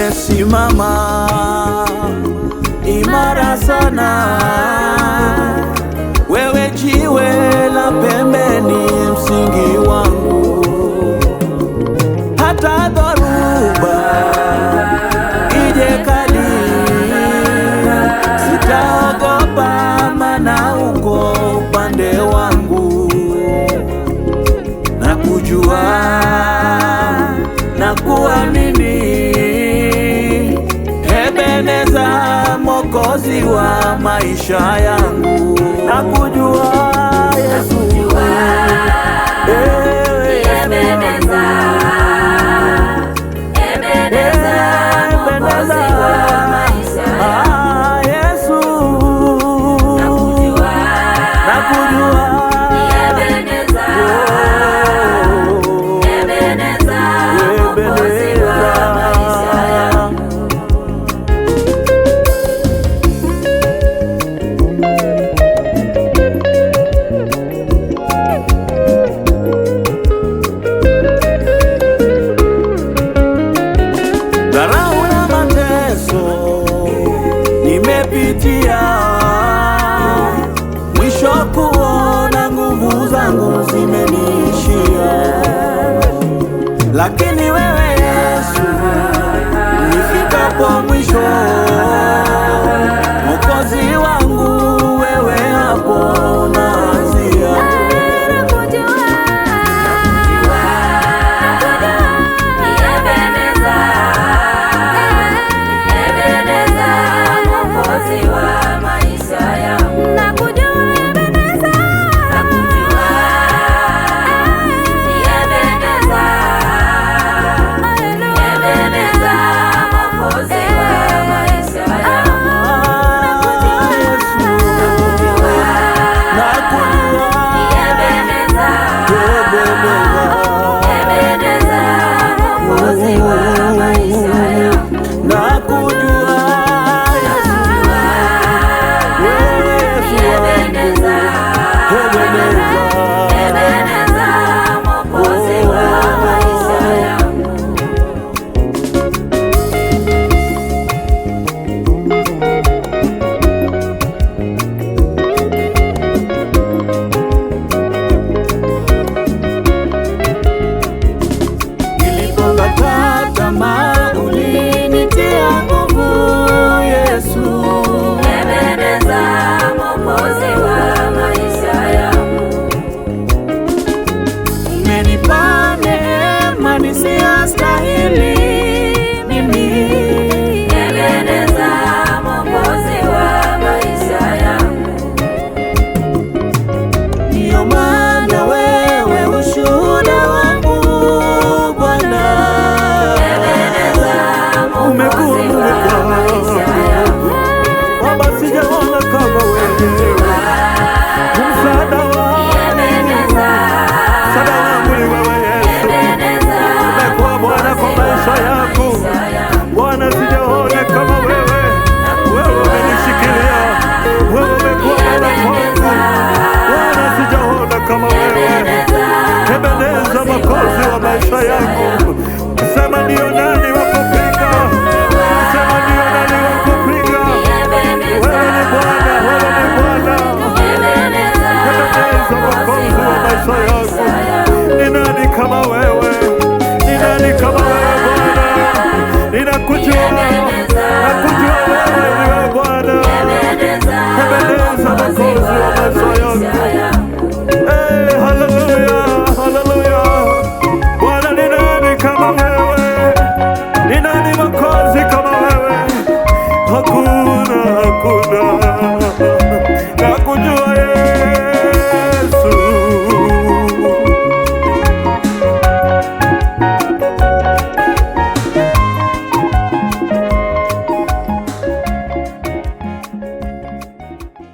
Nimesimama imara sana, wewe jiwe la pembeni, msingi wangu. Hata dhoruba ije kali, sitaogopa, maana uko upande wangu. Nakujua na kuamini, Ebeneza, Mwokozi wa maisha yangu. Nakujua Yesu, Ebeneza, Ebeneza, Mwokozi wa maisha yangu. Yesu, nakujua Ebeneza, Ebeneza, Mwokozi wa maisha yangu. Dharau na mateso nimepitia, mwisho kuona nguvu zangu zimeniishia. Lakini wewe Yesu, nifikapo mwisho, Mwokozi wangu, wewe hapo unaanzia. Ninakujua